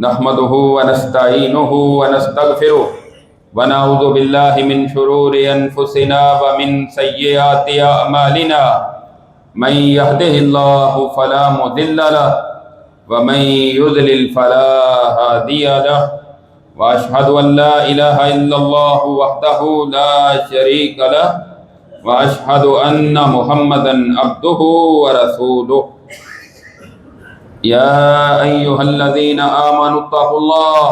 نحمده ونستعينه ونستغفره ونعوذ بالله من شرور أنفسنا ومن سيئات أعمالنا من يهده الله فلا مضل له ومن يضلل فلا هادي له وأشهد أن لا إله إلا الله وحده لا شريك له وأشهد أن محمدا عبده ورسوله يا أيها الذين آمنوا اتقوا الله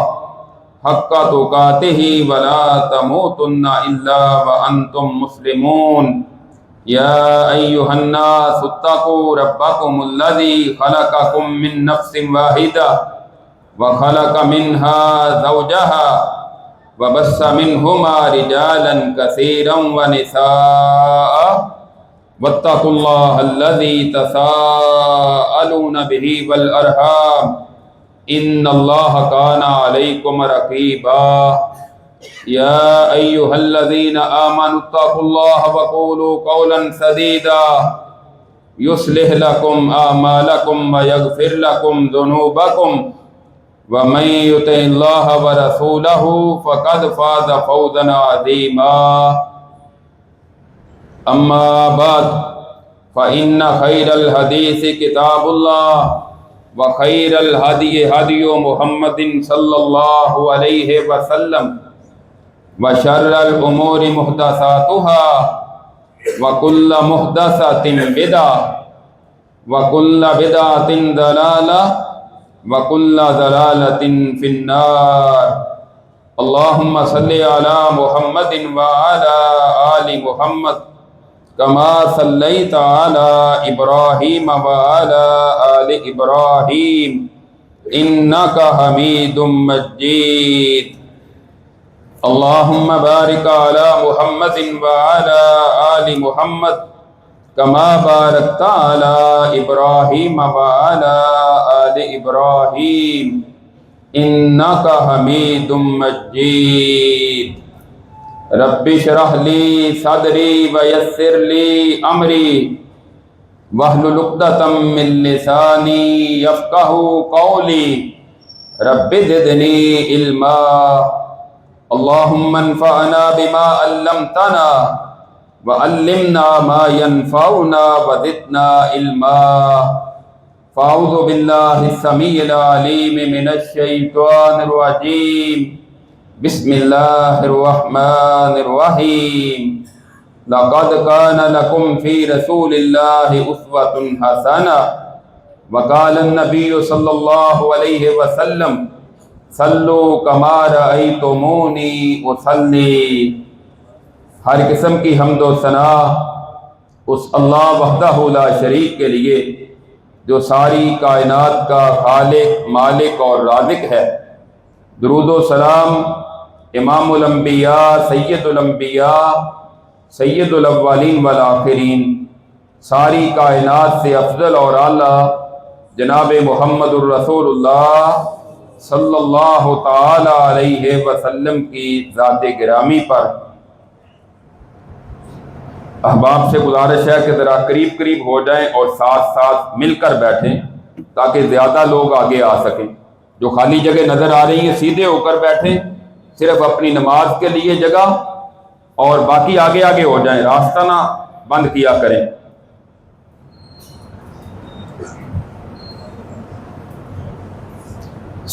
حق تقاته ولا تموتن إلا وأنتم مسلمون يا أيها الناس اتقوا ربكم الذي خلقكم من نفس واحدة وخلق منها زوجها وبث منهما رجالا كثيرا ونساء واتقوا الله الذي تساءلون به والأرحام إن الله كان عليكم رقيبا يا أيها الذين آمنوا اتقوا الله وقولوا قولا سديدا يصلح لكم أعمالكم ويغفر لكم ذنوبكم ومن يطع الله ورسوله فقد فاز فوزا عظيما أما بعد فإن خير الحديث كتاب الله وخير الهدي هدي محمد صلى الله عليه وسلم وشر الأمور محدثاتها وكل محدثة بدعة وكل بدعة ضلالة وكل ضلالة في النار اللهم صل على محمد وعلى آل محمد كما صليت على إبراهيم وعلى آل إبراهيم إنك حميد مجيد اللهم بارك على محمد وعلى آل محمد كما باركت على إبراهيم وعلى آل إبراهيم إنك حميد مجيد رب اشرح لي صدري ويسر لي أمري واحلل عقدة من لساني يفقهوا قولي رب زدني علما اللهم انفعنا بما علمتنا وعلمنا ما ينفعنا وزدنا علما فأعوذ بالله السميع العليم من الشيطان الرجيم بسم الله الرحمن الرحيم لقد كان لكم في رسول الله أسوة حسنة وقال النبي صلى الله عليه وسلم صلوا كما رأيتموني أصلي ہر قسم کی حمد و ثنا اس اللہ وحدہ لا شریک کے لیے جو ساری کائنات کا خالق مالک اور رازق ہے۔ درود و سلام امام الانبیاء سید الانبیاء سید الاولین والآخرین ساری کائنات سے افضل اور اعلیٰ جناب محمد الرسول اللہ صلی اللہ تعالی علیہ وسلم کی ذات گرامی پر۔ احباب سے گزارش ہے کہ ذرا قریب قریب ہو جائیں اور ساتھ ساتھ مل کر بیٹھیں تاکہ زیادہ لوگ آگے آ سکیں۔ جو خالی جگہ نظر آ رہی ہیں سیدھے ہو کر بیٹھیں، صرف اپنی نماز کے لیے جگہ، اور باقی آگے آگے ہو جائیں، راستہ نہ بند کیا کریں۔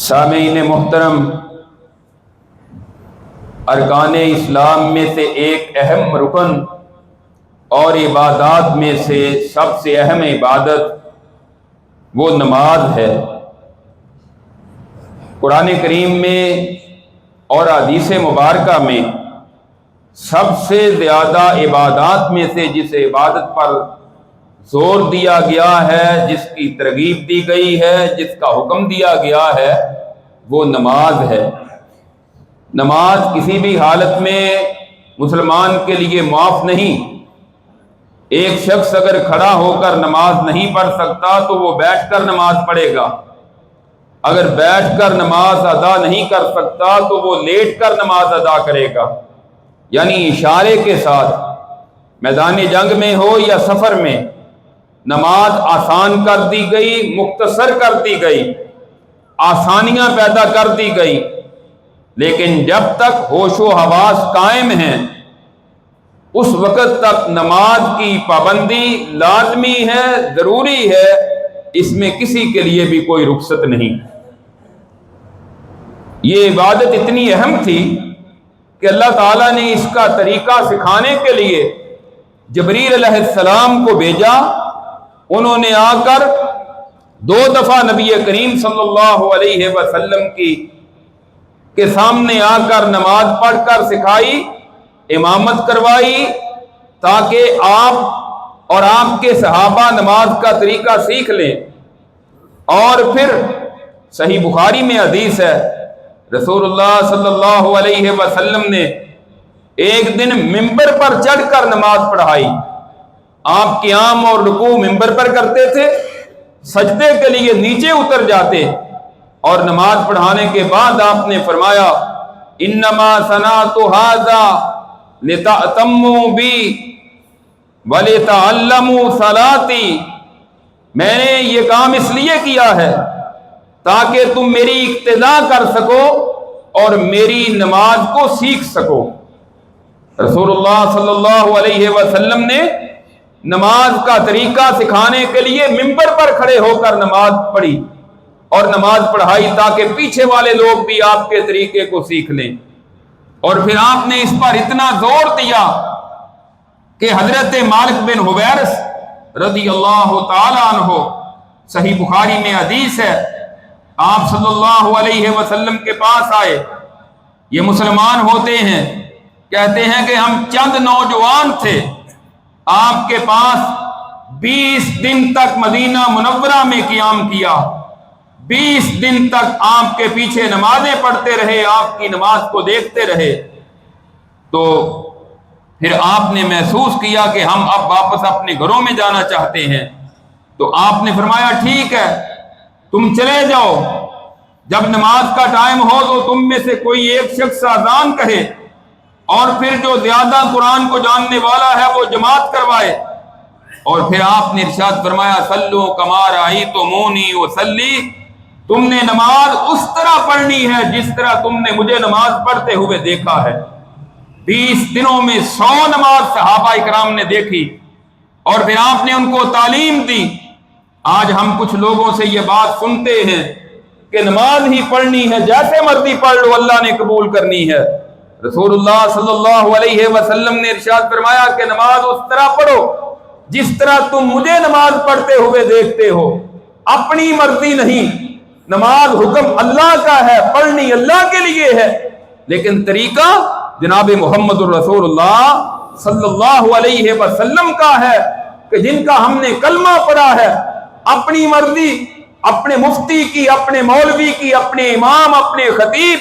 سامعین محترم، ارکان اسلام میں سے ایک اہم رکن اور عبادات میں سے سب سے اہم عبادت وہ نماز ہے۔ قرآن کریم میں اور حدیث مبارکہ میں سب سے زیادہ عبادات میں سے جس عبادت پر زور دیا گیا ہے، جس کی ترغیب دی گئی ہے، جس کا حکم دیا گیا ہے، وہ نماز ہے۔ نماز کسی بھی حالت میں مسلمان کے لیے معاف نہیں۔ ایک شخص اگر کھڑا ہو کر نماز نہیں پڑھ سکتا تو وہ بیٹھ کر نماز پڑھے گا، اگر بیٹھ کر نماز ادا نہیں کر سکتا تو وہ لیٹ کر نماز ادا کرے گا۔ یعنی اشارے کے ساتھ میدان جنگ میں ہو یا سفر میں نماز آسان کر دی گئی، مختصر کر دی گئی۔ آسانیاں پیدا کر دی گئی، لیکن جب تک ہوش و حواس قائم ہیں اس وقت تک نماز کی پابندی لازمی ہے، ضروری ہے، اس میں کسی کے لیے بھی کوئی رخصت نہیں۔ یہ عبادت اتنی اہم تھی کہ اللہ تعالیٰ نے اس کا طریقہ سکھانے کے لیے جبریل علیہ السلام کو بھیجا۔ انہوں نے آ کر 2 دفعہ نبی کریم صلی اللہ علیہ وسلم کے سامنے آ کر نماز پڑھ کر سکھائی، امامت کروائی، تاکہ آپ اور آپ کے صحابہ نماز کا طریقہ سیکھ لیں۔ اور پھر صحیح بخاری میں حدیث ہے، رسول اللہ صلی اللہ علیہ وسلم نے ایک دن ممبر پر چڑھ کر نماز پڑھائی۔ آپ قیام اور رکوع ممبر پر کرتے تھے، سجدے کے لیے نیچے اتر جاتے، اور نماز پڑھانے کے بعد آپ نے فرمایا انما صنعت ھذا لتأتموا بی ولتعلموا صلاتی، میں نے یہ کام اس لیے کیا ہے تاکہ تم میری اقتداء کر سکو اور میری نماز کو سیکھ سکو۔ رسول اللہ صلی اللہ علیہ وسلم نے نماز کا طریقہ سکھانے کے لیے ممبر پر کھڑے ہو کر نماز پڑھی اور نماز پڑھائی، تاکہ پیچھے والے لوگ بھی آپ کے طریقے کو سیکھ لیں۔ اور پھر آپ نے اس پر اتنا زور دیا کہ حضرت مالک بن حویرث رضی اللہ تعالی عنہ، صحیح بخاری میں حدیث ہے، آپ صلی اللہ علیہ وسلم کے پاس آئے، یہ مسلمان ہوتے ہیں، کہتے ہیں کہ ہم چند نوجوان تھے، آپ کے پاس 20 دن تک مدینہ منورہ میں قیام کیا، 20 دن تک آپ کے پیچھے نمازیں پڑھتے رہے، آپ کی نماز کو دیکھتے رہے۔ تو پھر آپ نے محسوس کیا کہ ہم اب واپس اپنے گھروں میں جانا چاہتے ہیں، تو آپ نے فرمایا ٹھیک ہے تم چلے جاؤ، جب نماز کا ٹائم ہو تو تم میں سے کوئی ایک شخص اذان کہے، اور پھر جو زیادہ قرآن کو جاننے والا ہے وہ جماعت کروائے۔ اور پھر آپ نے ارشاد فرمایا صلو کما رأیتمونی اصلی، تم نے نماز اس طرح پڑھنی ہے جس طرح تم نے مجھے نماز پڑھتے ہوئے دیکھا ہے۔ 20 دنوں میں 100 نماز صحابہ اکرام نے دیکھی، اور پھر آپ نے ان کو تعلیم دی۔ آج ہم کچھ لوگوں سے یہ بات سنتے ہیں کہ نماز ہی پڑھنی ہے، جیسے مرضی پڑھ لو، اللہ نے قبول کرنی ہے۔ رسول اللہ صلی اللہ علیہ وسلم نے ارشاد فرمایا کہ نماز اس طرح پڑھو جس طرح تم مجھے نماز پڑھتے ہوئے دیکھتے ہو، اپنی مرضی نہیں۔ نماز حکم اللہ کا ہے، پڑھنی اللہ کے لیے ہے، لیکن طریقہ جناب محمد الرسول اللہ صلی اللہ علیہ وسلم کا ہے، کہ جن کا ہم نے کلمہ پڑھا ہے، اپنی مرضی، اپنے مفتی کی، اپنے مولوی کی، اپنے امام، اپنے خطیب،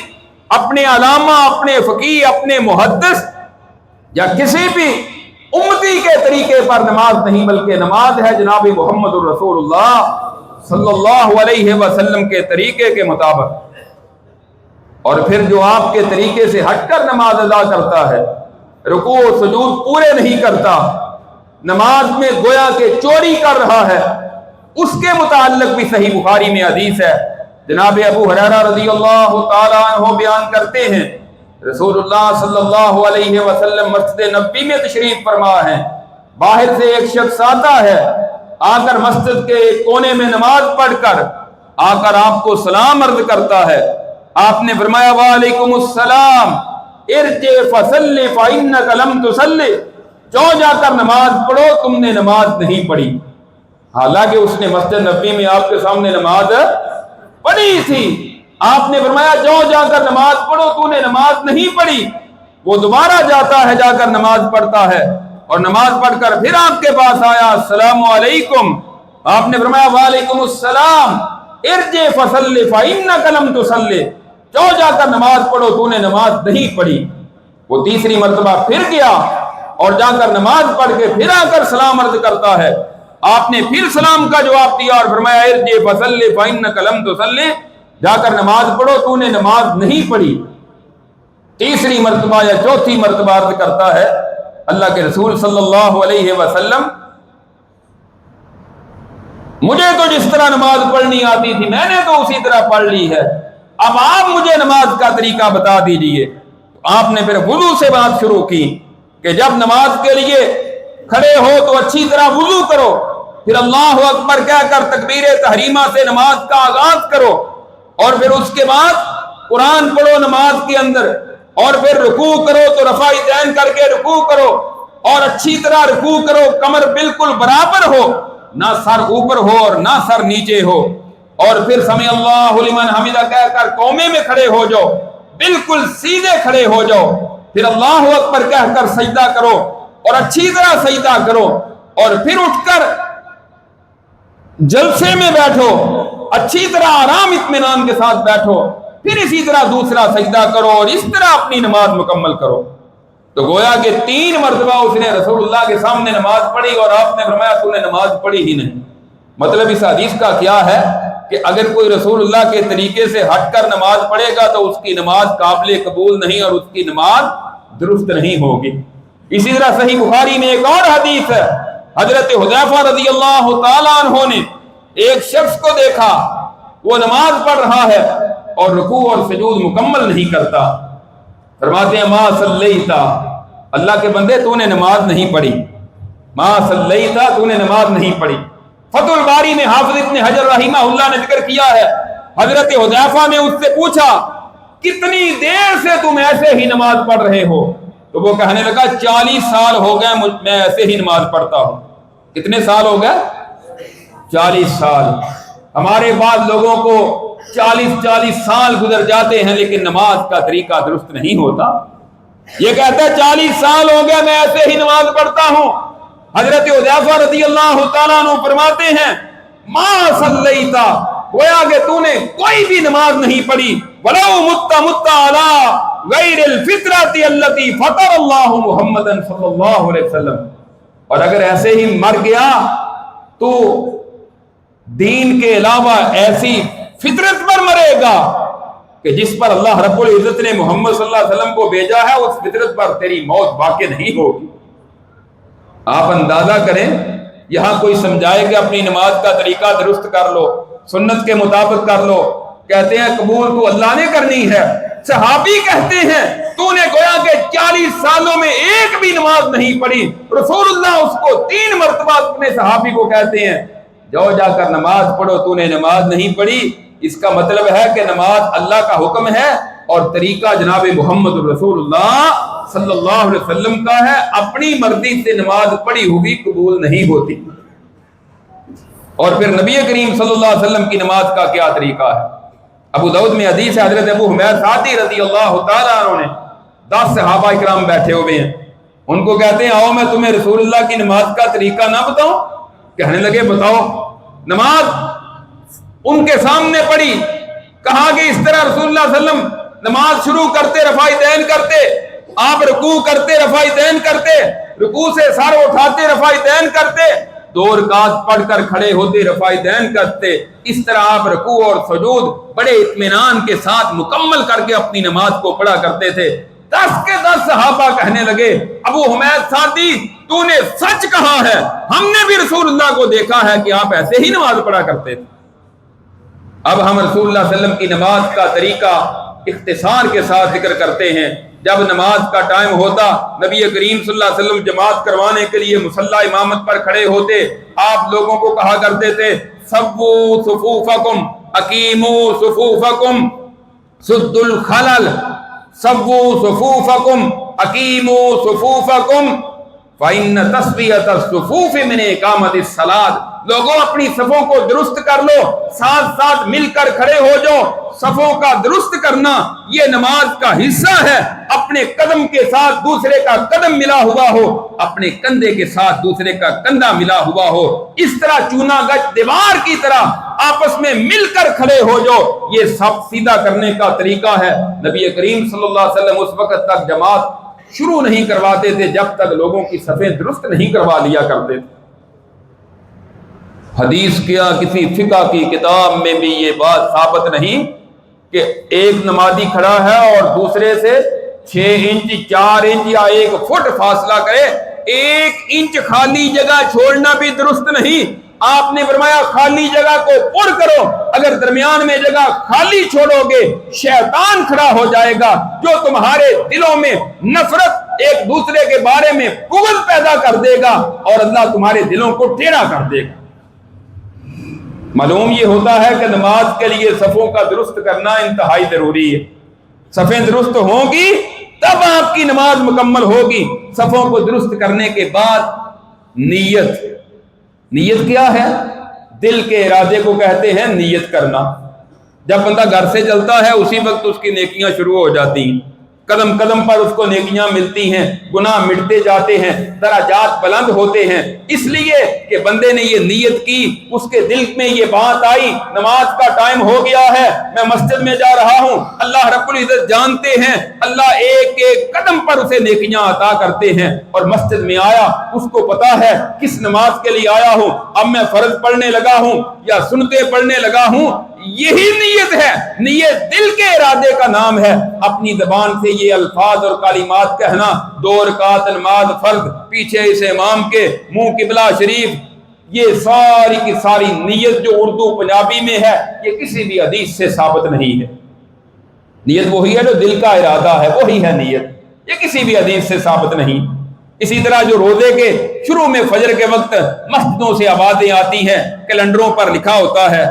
اپنے علامہ، اپنے فقیہ، اپنے محدث یا کسی بھی امتی کے طریقے پر نماز نہیں، بلکہ نماز ہے جناب محمد الرسول اللہ صلی اللہ علیہ وسلم کے طریقے کے مطابق۔ اور پھر جو آپ کے طریقے سے ہٹ کر نماز ادا کرتا ہے، رکوع و سجود پورے نہیں کرتا، نماز میں گویا کہ چوری کر رہا ہے، اس کے متعلق بھی صحیح بخاری میں حدیث ہے۔ جناب ابو ہریرہ رضی اللہ تعالی عنہ بیان کرتے ہیں، رسول اللہ صلی اللہ علیہ وسلم مسجد نبوی میں تشریف فرما ہے، باہر سے ایک شخص آتا ہے، آ کر مسجد کے ایک کونے میں نماز پڑھ کر آ کر آپ کو سلام عرض کرتا ہے۔ آپ نے فرمایا وعلیکم السلام، ارجع فصلی فإنک لم تصلی، جاؤ جا کر نماز پڑھو، تم نے نماز نہیں پڑھی۔ حالانکہ اس نے مسجد نبوی میں آپ کے سامنے نماز پڑھی تھی، آپ نے فرمایا جاؤ جا کر نماز پڑھو، تو نے نماز نہیں پڑھی۔ وہ دوبارہ جاتا ہے، جا کر نماز پڑھتا ہے، اور نماز پڑھ کر پھر آپ کے پاس آیا، السلام علیکم، آپ نے فرمایا وعلیکم السلام، ارجع فصلی فإنک لم تصلی، جاؤ جا کر نماز پڑھو، تو نے نماز نہیں پڑھی۔ وہ تیسری مرتبہ پھر گیا اور جا کر نماز پڑھ کے پھر آ کر سلام عرض کرتا ہے، آپ نے پھر سلام کا جواب دیا اور فرمایا ارجع فصلی فإنک لم تصلی، جا کر نماز پڑھو، تو نے نماز نہیں پڑھی۔ تیسری مرتبہ یا چوتھی مرتبہ عرض کرتا ہے، اللہ کے رسول صلی اللہ علیہ وسلم مجھے تو جس طرح نماز پڑھنی آتی تھی میں نے تو اسی طرح پڑھ لی ہے، اب آپ مجھے نماز کا طریقہ بتا دیجئے۔ آپ نے پھر وضو سے بات شروع کی کہ جب نماز کے لیے کھڑے ہو تو اچھی طرح وضو کرو، پھر اللہ اکبر کہہ کر تکبیر تحریمہ سے نماز کا آغاز کرو، اور پھر اس کے بعد قرآن پڑھو نماز کے اندر، اور پھر رکوع کرو تو رفع دین کر کے رکوع کرو، اور اچھی طرح رکوع کرو، کمر بالکل برابر ہو، نہ سر اوپر ہو اور نہ سر نیچے ہو، اور پھر سمع اللہ لمن حمدہ کہہ کر قومے میں کھڑے ہو جاؤ، بالکل سیدھے کھڑے ہو جاؤ، پھر اللہ اکبر کہہ کر سجدہ کرو اور اچھی طرح سجدہ کرو، اور پھر اٹھ کر جلسے میں بیٹھو، اچھی طرح آرام اطمینان کے ساتھ بیٹھو، پھر اسی طرح دوسرا سجدہ کرو، اور اس طرح اپنی نماز مکمل کرو۔ تو گویا کہ 3 مرتبہ اس نے رسول اللہ کے سامنے نماز پڑھی، اور آپ نے فرمایا تو نے نماز پڑھی ہی نہیں۔ مطلب اس حدیث کا کیا ہے کہ اگر کوئی رسول اللہ کے طریقے سے ہٹ کر نماز پڑھے گا تو اس کی نماز قابل قبول نہیں، اور اس کی نماز درست نہیں ہوگی۔ اسی طرح صحیح بخاری میں ایک اور حدیث ہے، حضرت حذیفہ رضی اللہ تعالیٰ عنہ نے ایک شخص کو دیکھا، وہ نماز پڑھ رہا ہے اور رکوع اور سجود مکمل نہیں کرتا، فرماتے ہیں ما صلیتا، اللہ کے بندے تو نے نماز نہیں پڑھی، ما صلیتا تو نے نماز نہیں پڑھی۔ فتح الباری میں حافظ ابن حجر رحمہ اللہ نے ذکر کیا ہے، حضرت حذیفہ نے اس سے پوچھا کتنی دیر سے تم ایسے ہی نماز پڑھ رہے ہو؟ تو وہ کہنے لگا 40 سال ہو گئے میں ایسے ہی نماز پڑھتا ہوں۔ کتنے سال ہو گئے؟ 40 سال۔ ہمارے بعض لوگوں کو 40 سال گزر جاتے ہیں لیکن نماز کا طریقہ درست نہیں ہوتا۔ یہ کہتا ہے 40 سال ہو گیا میں ایسے ہی نماز پڑھتا ہوں۔ حضرت حذیفہ رضی اللہ تعالیٰ عنہ فرماتے ہیں ما صلیتا، گویا کہ تو نے کوئی بھی نماز نہیں پڑھی، وَلَوْ مُتَّ عَلَىٰ غَيْرِ الْفِطْرَةِ الَّتِي فَطَرَ اللَّهُ مُحَمَّدًا صلی اللہ علیہ وسلم، اور اگر ایسے ہی مر گیا تو دین کے علاوہ ایسی فطرت پر مرے گا کہ جس پر اللہ رب العزت نے محمد صلی اللہ علیہ وسلم کو بھیجا ہے، اس فطرت پر تیری موت واقع نہیں ہوگی۔ آپ اندازہ کریں، یہاں کوئی سمجھائے کہ اپنی نماز کا طریقہ درست کر لو، سنت کے مطابق کر لو، کہتے ہیں قبول تو اللہ نے کرنی ہے۔ صحابی کہتے ہیں تو نے گویا کہ 40 سالوں میں ایک بھی نماز نہیں پڑھی، رسول اللہ اس کو 3 مرتبہ اپنے صحابی کو کہتے ہیں جاؤ جا کر نماز پڑھو، تو نے نماز نہیں پڑھی۔ اس کا مطلب ہے کہ نماز اللہ کا حکم ہے اور طریقہ جناب محمد رسول اللہ صلی اللہ علیہ وسلم کا ہے، اپنی مرضی سے نماز پڑھی ہوئی قبول نہیں ہوتی۔ اور پھر نبی کریم صلی اللہ علیہ وسلم کی نماز کا کیا طریقہ ہے؟ ابو داؤد میں حدیث ہے، حضرت ابو حمید سعدی رضی اللہ تعالیٰ عنہ نے 10 صحابہ اکرام بیٹھے ہوئے ہیں، ان کو کہتے ہیں آؤ میں تمہیں رسول اللہ کی نماز کا طریقہ نہ بتاؤں؟ کہنے لگے بتاؤ۔ نماز ان کے سامنے پڑھی، کہا کہ اس طرح رسول اللہ صلی اللہ علیہ وسلم نماز شروع کرتے رفع دین کرتے، آپ رکوع کرتے رفع دین کرتے، رکوع سے سر اٹھاتے رفع دین کرتے، 2 رکعت پڑھ کر کھڑے ہوتے رفع دین کرتے، اس طرح آپ رکوع اور سجود بڑے اطمینان کے ساتھ مکمل کر کے اپنی نماز کو پڑھا کرتے تھے۔ 10 کے 10 صحابہ کہنے لگے ابو حمید سعدی تو نے سچ کہا ہے، ہم نے بھی رسول اللہ کو دیکھا ہے کہ آپ ایسے ہی نماز پڑھا کرتے تھے۔ اب ہم رسول اللہ صلی اللہ علیہ وسلم کی نماز کا طریقہ اختصار کے ساتھ ذکر کرتے ہیں۔ جب نماز کا ٹائم ہوتا، نبی کریم صلی اللہ علیہ وسلم جماعت کروانے کے لیے مصلی امامت پر کھڑے ہوتے، آپ لوگوں کو کہا کرتے تھے سووا صفوفکم اقیموا صفوفکم سدوا الخلل، سووا صفوفکم اقیموا صفوفکم فإن تسویۃ الصفوف من اقامۃ الصلاۃ، لوگوں اپنی صفوں کو درست کر لو، ساتھ ساتھ مل کر کھڑے ہو جاؤ۔ صفوں کا درست کرنا یہ نماز کا حصہ ہے، اپنے قدم کے ساتھ دوسرے کا قدم ملا ہوا ہو، اپنے کندھے کے ساتھ دوسرے کا کندھا ملا ہوا ہو، اس طرح چونا گچ دیوار کی طرح آپس میں مل کر کھڑے ہو جاؤ، یہ سب سیدھا کرنے کا طریقہ ہے۔ نبی کریم صلی اللہ علیہ وسلم اس وقت تک جماعت شروع نہیں کرواتے تھے جب تک لوگوں کی صفیں درست نہیں کروا لیا کرتے تھے۔ حدیث کیا کسی فقہ کی کتاب میں بھی یہ بات ثابت نہیں کہ ایک نمازی کھڑا ہے اور دوسرے سے 6 انچ 4 انچ یا 1 فٹ فاصلہ کرے، 1 انچ خالی جگہ چھوڑنا بھی درست نہیں، آپ نے فرمایا خالی جگہ کو پر کرو، اگر درمیان میں جگہ خالی چھوڑو گے شیطان کھڑا ہو جائے گا جو تمہارے دلوں میں نفرت ایک دوسرے کے بارے میں بغض پیدا کر دے گا اور اللہ تمہارے دلوں کو ٹیڑھا کر دے گا۔ معلوم یہ ہوتا ہے کہ نماز کے لیے صفوں کا درست کرنا انتہائی ضروری ہے۔ صفیں درست ہوں گی تب آپ کی نماز مکمل ہوگی۔ صفوں کو درست کرنے کے بعد نیت کیا ہے؟ دل کے ارادے کو کہتے ہیں نیت کرنا۔ جب بندہ گھر سے چلتا ہے اسی وقت اس کی نیکیاں شروع ہو جاتی ہیں، قدم قدم پر اس کو نیکیاں ملتی ہیں، گناہ مٹتے جاتے ہیں، درجات بلند ہوتے ہیں، اس لیے کہ بندے نے یہ نیت کی، اس کے دل میں یہ بات آئی نماز کا ٹائم ہو گیا ہے، میں مسجد میں جا رہا ہوں۔ اللہ رب العزت جانتے ہیں، اللہ ایک ایک قدم پر اسے نیکیاں عطا کرتے ہیں، اور مسجد میں آیا، اس کو پتا ہے کس نماز کے لیے آیا ہوں، اب میں فرض پڑھنے لگا ہوں یا سنتے پڑھنے لگا ہوں۔ یہی نیت ہے، نیت دل کے ارادے کا نام ہے۔ اپنی زبان سے یہ الفاظ اور کلمات کہنا، 2 رکعت نماز فرض، پیچھے اس امام کے منہ قبلہ شریف، یہ ساری کی ساری نیت جو اردو پنجابی میں ہے یہ کسی بھی حدیث سے ثابت نہیں ہے۔ نیت وہی ہے جو دل کا ارادہ ہے، وہی ہے نیت، یہ کسی بھی حدیث سے ثابت نہیں۔ اسی طرح جو روزے کے شروع میں فجر کے وقت مسجدوں سے آوازیں آتی ہیں، کیلنڈروں پر لکھا ہوتا ہے،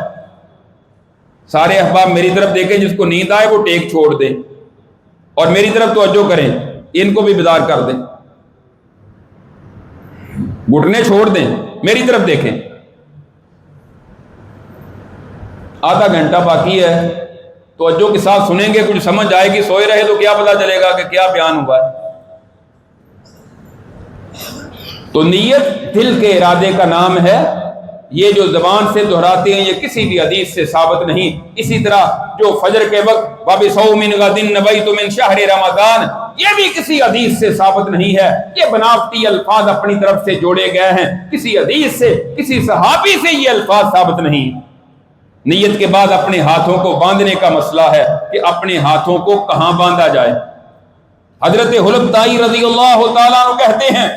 سارے احباب میری طرف دیکھیں، جس کو نیند آئے وہ ٹیک چھوڑ دیں اور میری طرف توجہ کریں، ان کو بھی بیدار کر دیں، گھٹنے چھوڑ دیں، میری طرف دیکھیں۔ آدھا گھنٹہ باقی ہے، توجہ کے ساتھ سنیں گے، کچھ سمجھ آئے گی، سوئے رہے تو کیا پتا چلے گا کہ کیا بیان ہوا ہے۔ تو نیت دل کے ارادے کا نام ہے، یہ جو زبان سے دہراتے ہیں یہ کسی بھی حدیث سے ثابت نہیں۔ اسی طرح جو فجر کے وقت وَبِصَوْمٍ غَدٍ نَوَيْتُ مِنْ شَهْرِ رمضان، یہ بھی کسی حدیث سے ثابت نہیں ہے، یہ بناوٹی الفاظ اپنی طرف سے جوڑے گئے ہیں، کسی حدیث سے کسی صحابی سے یہ الفاظ ثابت نہیں۔ نیت کے بعد اپنے ہاتھوں کو باندھنے کا مسئلہ ہے کہ اپنے ہاتھوں کو کہاں باندھا جائے۔ حضرت حلب طائی رضی اللہ تعالیٰ عنہ کہتے ہیں،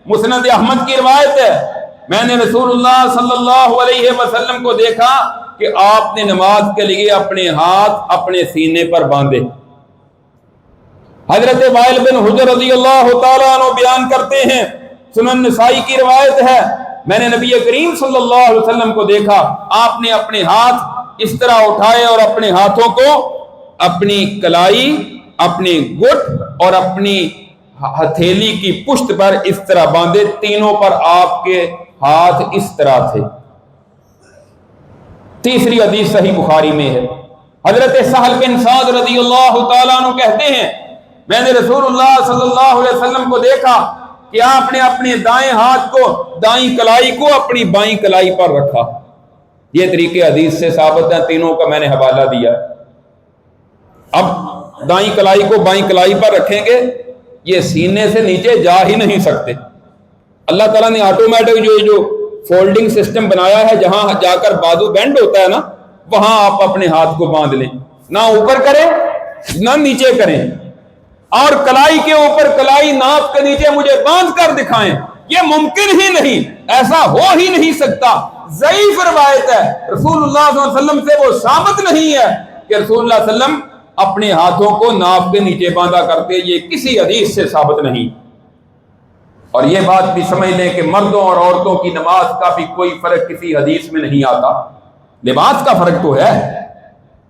مسند احمد کی روایت ہے، میں نے رسول اللہ صلی اللہ علیہ وسلم کو دیکھا کہ آپ نے نماز کے لیے اپنے ہاتھ اپنے سینے پر باندھے۔ حضرت وائل بن حجر رضی اللہ تعالیٰ عنہ بیان کرتے ہیں، سنن نسائی کی روایت ہے، میں نے نبی کریم صلی اللہ علیہ وسلم کو دیکھا، آپ نے اپنے ہاتھ اس طرح اٹھائے اور اپنے ہاتھوں کو اپنی کلائی، اپنی گھٹ اور اپنی ہتھیلی کی پشت پر اس طرح باندھے، تینوں پر آپ کے ہاتھ اس طرح تھے۔ تیسری حدیث صحیح بخاری میں ہے، حضرت سہل بن سعد رضی اللہ تعالیٰ عنہ کہتے ہیں، میں نے رسول اللہ صلی اللہ علیہ وسلم کو دیکھا کہ آپ نے اپنے دائیں ہاتھ کو، دائیں کلائی کو اپنی بائیں کلائی پر رکھا۔ یہ طریقے حدیث سے ثابت ہیں، تینوں کا میں نے حوالہ دیا ہے۔ اب دائیں کلائی کو بائیں کلائی پر رکھیں گے، یہ سینے سے نیچے جا ہی نہیں سکتے۔ اللہ تعالیٰ نے آٹومیٹک جو فولڈنگ سسٹم بنایا ہے، جہاں جا کر بازو بینڈ ہوتا ہے نا، وہاں آپ اپنے ہاتھ کو باندھ لیں، نہ اوپر کریں نہ نیچے کریں، اور کلائی کے اوپر کلائی ناف کے نیچے مجھے باندھ کر دکھائیں، یہ ممکن ہی نہیں، ایسا ہو ہی نہیں سکتا، ضعیف روایت ہے، رسول اللہ صلی اللہ علیہ وسلم سے وہ ثابت نہیں ہے کہ رسول اللہ صلی اللہ علیہ وسلم اپنے ہاتھوں کو ناف کے نیچے باندھا کرتے، یہ کسی حدیث سے ثابت نہیں۔ اور یہ بات بھی سمجھ لیں کہ مردوں اور عورتوں کی نماز کا بھی کوئی فرق کسی حدیث میں نہیں آتا۔ لباس کا فرق تو ہے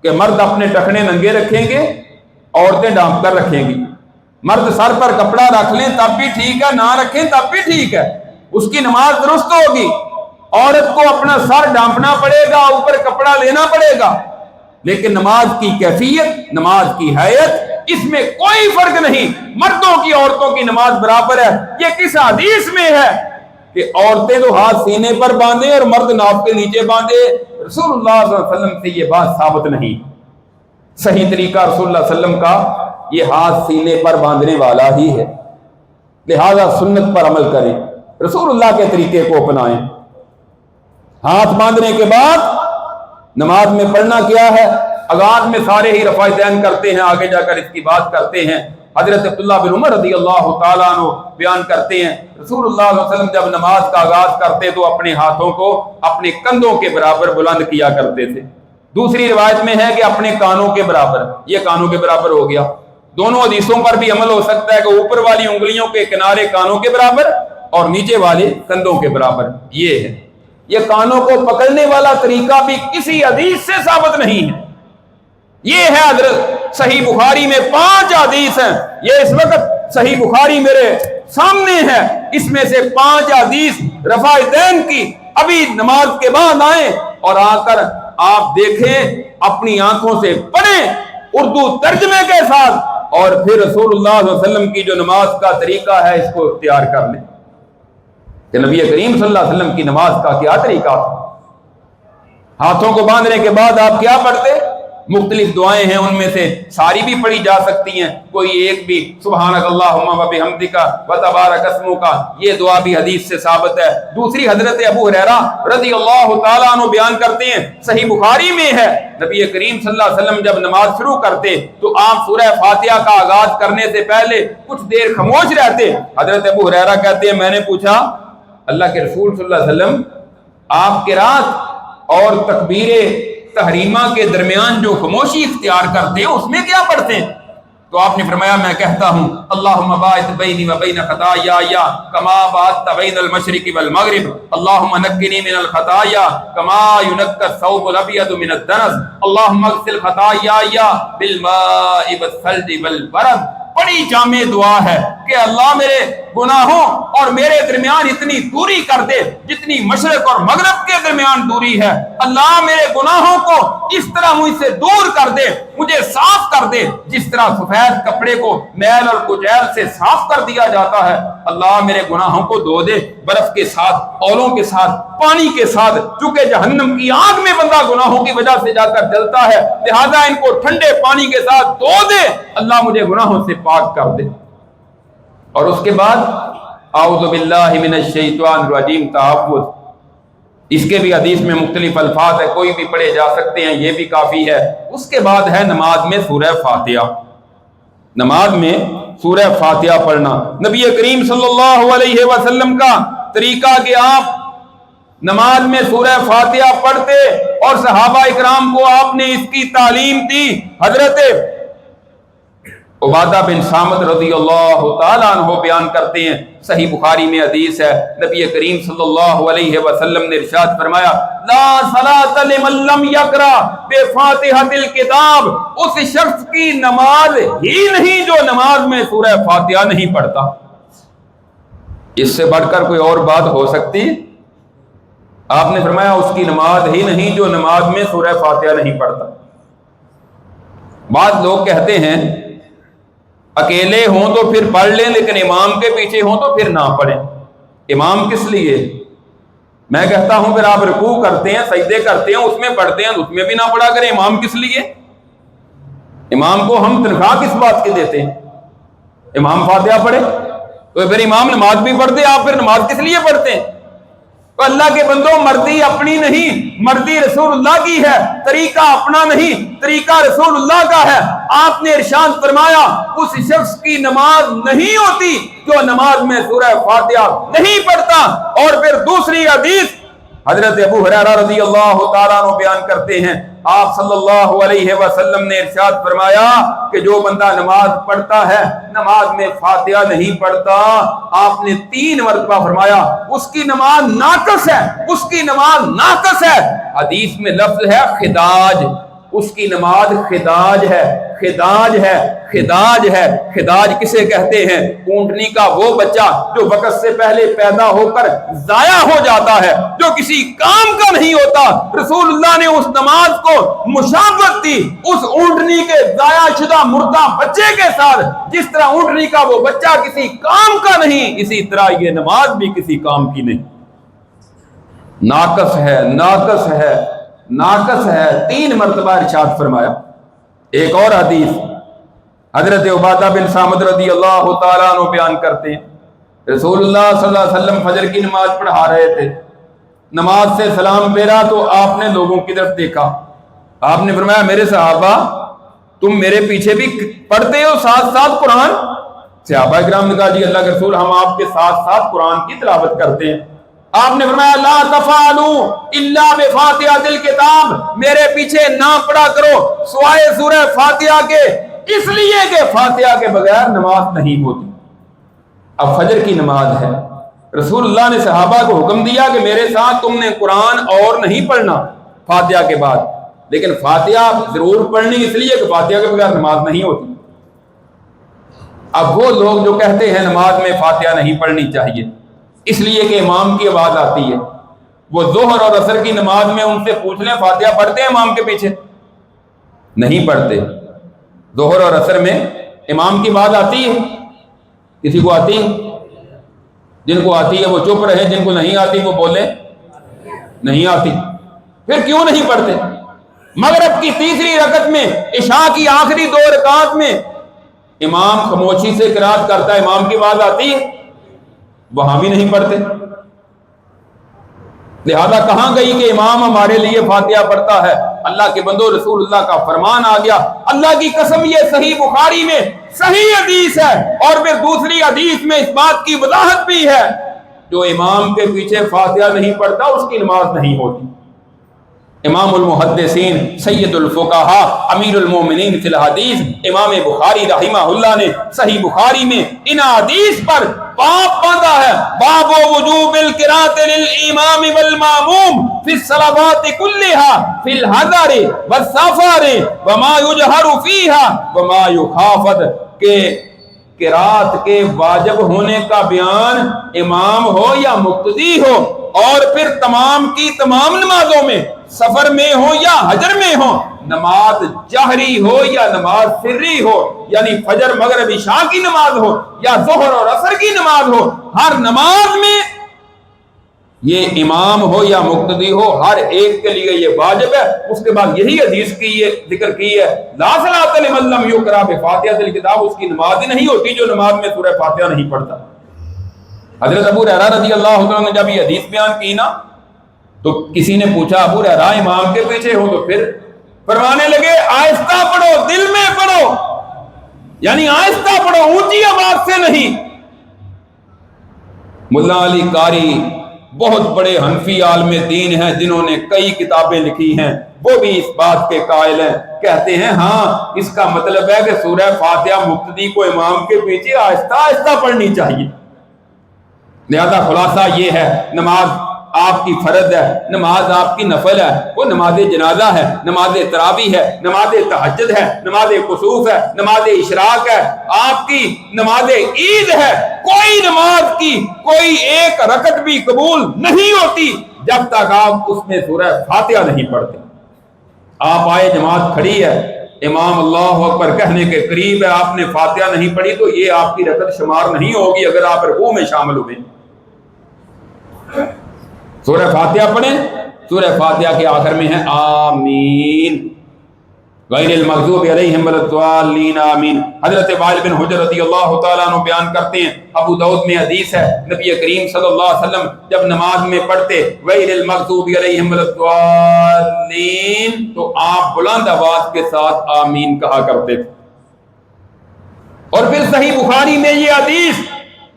کہ مرد اپنے ٹخنے ننگے رکھیں گے، عورتیں ڈانپ کر رکھیں گی۔ مرد سر پر کپڑا رکھ لیں تب بھی ٹھیک ہے، نہ رکھیں تب بھی ٹھیک ہے، اس کی نماز درست ہوگی۔ عورت کو اپنا سر ڈانپنا پڑے گا، اوپر کپڑا لینا پڑے گا، لیکن نماز کی کیفیت، نماز کی حیت، اس میں کوئی فرق نہیں۔ مردوں کی عورتوں کی نماز برابر ہے۔ یہ کس حدیث میں ہے کہ عورتیں تو ہاتھ سینے پر باندھیں اور مرد ناف کے نیچے باندھے؟ رسول اللہ صلی اللہ علیہ وسلم سے یہ بات ثابت نہیں۔ صحیح طریقہ رسول اللہ صلی اللہ علیہ وسلم کا یہ ہاتھ سینے پر باندھنے والا ہی ہے، لہذا سنت پر عمل کریں، رسول اللہ کے طریقے کو اپنائیں۔ ہاتھ باندھنے کے بعد نماز میں پڑھنا کیا ہے؟ اذان میں سارے ہی رفع دین کرتے ہیں، آگے جا کر اس کی بات کرتے ہیں۔ حضرت عبداللہ بن عمر رضی اللہ تعالیٰ عنہ بیان کرتے ہیں رسول اللہ صلی اللہ علیہ وسلم جب نماز کا آغاز کرتے تو اپنے ہاتھوں کو اپنے کندھوں کے برابر بلند کیا کرتے تھے. دوسری روایت میں ہے کہ اپنے کانوں کے برابر. یہ کانوں کے برابر ہو گیا. دونوں حدیثوں پر بھی عمل ہو سکتا ہے کہ اوپر والی انگلیوں کے کنارے کانوں کے برابر اور نیچے والے کندھوں کے برابر. یہ ہے. یہ کانوں کو پکڑنے والا طریقہ بھی کسی حدیث سے ثابت نہیں ہے. یہ ہے حضرت صحیح بخاری میں 5 حدیث ہیں. یہ اس وقت صحیح بخاری میرے سامنے ہے. اس میں سے 5 حدیث رفع دین کی ابھی نماز کے بعد آئیں اور آ کر آپ دیکھیں, اپنی آنکھوں سے پڑھیں اردو ترجمے کے ساتھ, اور پھر رسول اللہ صلی اللہ علیہ وسلم کی جو نماز کا طریقہ ہے اس کو اختیار کر لیں کہ نبی کریم صلی اللہ علیہ وسلم کی نماز کا کیا طریقہ تھا. ہاتھوں کو باندھنے کے بعد آپ کیا پڑھتے؟ مختلف دعائیں ہیں, ان میں سے ساری بھی پڑھی جا سکتی ہیں, کوئی ایک بھی سبحانک اللہم و بحمدک و تبارک اسمک, یہ دعا بھی حدیث سے ثابت ہے. دوسری حضرت ابو ہریرہ رضی اللہ تعالیٰ عنہ بیان کرتے ہیں, صحیح بخاری میں ہے, نبی کریم صلی اللہ علیہ وسلم جب نماز شروع کرتے تو آپ سورہ فاتحہ کا آغاز کرنے سے پہلے کچھ دیر خاموش رہتے. حضرت ابو ہریرہ کہتے ہیں میں نے پوچھا اللہ کے رسول صلی اللہ علیہ وسلم آپ قرات اور تکبیر تحریمہ کے درمیان جو خاموشی اختیار کرتے ہیں اس میں کیا پڑھتے ہیں؟ تو آپ نے فرمایا میں کہتا ہوں اللہم باعث بینی و بین خطایا کما باعثت بین المشرق والمغرب, اللہم نقنی من الخطایا کما ینقی الثوب الابیض من الدنس, اللہم اغسل خطایا بالماء والثلج والبرد. بڑی جامع دعا ہے کہ اللہ میرے گناہوں اور میرے درمیان اتنی دوری کر دے جتنی مشرق اور مغرب کے درمیان دوری ہے. اللہ میرے گناہوں کو اس طرح مجھ سے دور کر دے, مجھے صاف کر دے جس طرح سفید کپڑے کو میل اور کچیل سے صاف کر دیا جاتا ہے. اللہ میرے گناہوں کو دھو دے برف کے ساتھ, اولوں کے ساتھ, پانی کے ساتھ, چونکہ جہنم کی آگ میں بندہ گناہوں کی وجہ سے جا کر جلتا ہے, لہذا ان کو ٹھنڈے پانی کے ساتھ دھو دے, اللہ مجھے گناہوں سے پاک کر دے. اور اس کے بعد اعوذ باللہ من الشیطان الرجیم تحفظ, اس کے بھی حدیث میں مختلف الفاظ ہے, کوئی بھی پڑھے جا سکتے ہیں, یہ بھی کافی ہے. اس کے بعد ہے نماز میں سورہ فاتحہ. نماز میں سورہ فاتحہ پڑھنا نبی کریم صلی اللہ علیہ وسلم کا طریقہ کہ آپ نماز میں سورہ فاتحہ پڑھتے اور صحابہ اکرام کو آپ نے اس کی تعلیم دی. حضرت عبادہ بن صامت رضی اللہ تعالیٰ عنہ بیان کرتے ہیں, صحیح بخاری میں حدیث ہے, نبی کریم صلی اللہ علیہ وسلم نے ارشاد فرمایا لا صلاۃ لمن لم یقرأ بفاتحۃ الکتاب, اس شخص کی نماز ہی نہیں جو نماز میں سورہ فاتحہ نہیں پڑھتا. اس سے بڑھ کر کوئی اور بات ہو سکتی؟ آپ نے فرمایا اس کی نماز ہی نہیں جو نماز میں سورہ فاتحہ نہیں پڑھتا. بعض لوگ کہتے ہیں اکیلے ہوں تو پھر پڑھ لیں, لیکن امام کے پیچھے ہوں تو پھر نہ پڑھیں. امام کس لیے؟ میں کہتا ہوں پھر آپ رکوع کرتے ہیں, سجدے کرتے ہیں, اس میں پڑھتے ہیں, اس میں بھی نہ پڑھا کریں. امام کس لیے؟ امام کو ہم تنخواہ کس بات کی دیتے ہیں؟ امام فاتحہ پڑھے تو پھر امام نماز بھی پڑھتے, آپ پھر نماز کس لیے پڑھتے ہیں؟ تو اللہ کے بندوں, مرضی اپنی نہیں, مرضی رسول اللہ کی ہے. طریقہ اپنا نہیں, طریقہ رسول اللہ کا ہے. آپ نے ارشاد فرمایا اس شخص کی نماز نہیں ہوتی جو نماز میں سورہ فاتحہ نہیں پڑھتا. اور پھر دوسری حدیث حضرت ابو ہریرہ رضی اللہ تعالیٰ عنہ بیان کرتے ہیں, آپ صلی اللہ علیہ وسلم نے ارشاد فرمایا کہ جو بندہ نماز پڑھتا ہے نماز میں فاتحہ نہیں پڑھتا, آپ نے 3 مرتبہ فرمایا اس کی نماز ناقص ہے, اس کی نماز ناقص ہے. حدیث میں لفظ ہے خداج, اس کی نماز خداج ہے, خداج ہے, خداج ہے. خداج کسے کہتے ہیں؟ اونٹنی کا وہ بچہ جو وقت سے پہلے پیدا ہو کر ضائع ہو جاتا ہے, جو کسی کام کا نہیں ہوتا. رسول اللہ نے اس نماز کو مشابہت دی اس اونٹنی کے ضائع شدہ مردہ بچے کے ساتھ. جس طرح اونٹنی کا وہ بچہ کسی کام کا نہیں, اسی طرح یہ نماز بھی کسی کام کی نہیں, ناقص ہے, ناقص ہے, ناقص ہے. 3 مرتبہ ارشاد فرمایا. ایک اور حدیث حضرت عبادہ بن صامت رضی اللہ تعالیٰ عنہ بیان کرتے ہیں, رسول اللہ صلی اللہ علیہ وسلم فجر کی نماز پڑھا رہے تھے, نماز سے سلام پھیرا تو آپ نے لوگوں کی طرف دیکھا, آپ نے فرمایا میرے صحابہ تم میرے پیچھے بھی پڑھتے ہو ساتھ ساتھ قرآن؟ صحابہ کرام نے کہا جی اللہ کے رسول ہم آپ کے ساتھ ساتھ قرآن کی تلاوت کرتے ہیں۔ آپ نے فرمایا لا تفعلوا الا بفاتحۃ الکتاب، میرے پیچھے نہ پڑھا کرو سوائے سورہ فاتحہ کے، اس لیے کہ فاتحہ کے بغیر نماز نہیں ہوتی۔ اب فجر کی نماز ہے، رسول اللہ نے صحابہ کو حکم دیا کہ میرے ساتھ تم نے قرآن اور نہیں پڑھنا فاتحہ کے بعد، لیکن فاتحہ ضرور پڑھنی اس لیے کہ فاتحہ کے بغیر نماز نہیں ہوتی۔ اب وہ لوگ جو کہتے ہیں نماز میں فاتحہ نہیں پڑھنی چاہیے اس لیے کہ امام کی آواز آتی ہے، وہ ظہر اور عصر کی نماز میں ان سے پوچھ لیں فاتحہ پڑھتے ہیں امام کے پیچھے؟ نہیں پڑھتے۔ ظہر اور عصر میں امام کی آواز آتی ہے؟ کسی کو آتی ہے؟ جن کو آتی ہے وہ چپ رہے، جن کو نہیں آتی وہ بولے نہیں آتی۔ پھر کیوں نہیں پڑھتے؟ مغرب کی تیسری رکعت میں، عشاء کی آخری 2 رکعات میں امام خاموشی سے قرات کرتا ہے، امام کی آواز آتی ہے؟ وہاں بھی نہیں پڑھتے۔ لہذا کہاں گئی کہ امام ہمارے لیے فاتحہ پڑھتا ہے؟ اللہ کے بندو رسول اللہ کا فرمان آ گیا، اللہ کی قسم یہ صحیح بخاری میں صحیح حدیث ہے، اور پھر دوسری حدیث میں اس بات کی وضاحت بھی ہے جو امام کے پیچھے فاتحہ نہیں پڑھتا اس کی نماز نہیں ہوتی۔ امام المحدثین سید الفقہاء امیر المومنین فی الحدیث امام بخاری رحمہ اللہ نے صحیح بخاری میں ان حدیث پر باب باندھا ہے، باب وجوب القراءۃ للامام والماموم فی الصلوات كلها فی الحضر والسفر وما يجهر فيها وما يخافت، کہ قرات کے واجب ہونے کا بیان امام ہو یا مقتدی ہو، اور پھر تمام کی تمام نمازوں میں سفر میں ہو یا حجر میں ہو، نماز جہری ہو یا نماز سری ہو، یعنی فجر مغرب عشاء کی نماز ہو یا ظہر اور عصر کی نماز ہو، ہر نماز میں یہ امام ہو یا مقتدی ہو ہر ایک کے لیے یہ واجب ہے۔ اس کے بعد یہی حدیث کی ذکر کی ہے لا صلاۃ لمن لم یقرأ بفاتحۃ الکتاب، اس کی نماز ہی نہیں ہوتی جو نماز میں سورہ فاتحہ نہیں پڑھتا۔ حضرت ابو ہریرہ رضی اللہ عنہ نے جب یہ حدیث بیان کی نا تو کسی نے پوچھا ابو ہریرہ امام کے پیچھے ہو تو پھر؟ فرمانے لگے آہستہ پڑھو، دل میں پڑھو، یعنی آہستہ پڑھو، اونچی آواز سے نہیں۔ ملا علی قاری بہت بڑے حنفی عالم دین ہیں جنہوں نے کئی کتابیں لکھی ہیں، وہ بھی اس بات کے قائل ہیں، کہتے ہیں ہاں اس کا مطلب ہے کہ سورہ فاتحہ مقتدی کو امام کے پیچھے آہستہ آہستہ پڑھنی چاہیے۔ لہذا خلاصہ یہ ہے نماز آپ کی فرض ہے، نماز آپ کی نفل ہے، وہ نماز جنازہ ہے، نماز تراویح ہے، نماز تہجد ہے، نماز کسوف ہے، نماز اشراق ہے، آپ کی نماز عید ہے۔ کوئی نماز کی کوئی ایک رکعت بھی قبول نہیں ہوتی جب تک آپ اس میں سورہ فاتحہ نہیں پڑھتے۔ آپ آئے جماعت کھڑی ہے، امام اللہ اکبر کہنے کے قریب ہے، آپ نے فاتحہ نہیں پڑھی تو یہ آپ کی رکعت شمار نہیں ہوگی اگر آپ رکوع میں شامل ہوئے۔ سورہ فاتحہ پڑھیں، سورہ فاتحہ کے آخر میں ہے آمین غیر المغضوب علیہم ولا الضالین آمین۔ حضرت وائل بن حجر رضی اللہ تعالیٰ عنہ بیان کرتے ہیں، ابو داؤد میں حدیث ہے، نبی کریم صلی اللہ علیہ وسلم جب نماز میں پڑھتے غیر المغضوب علیہم ولا الضالین تو آپ بلند آواز کے ساتھ آمین کہا کرتے تھے۔ اور پھر صحیح بخاری میں یہ حدیث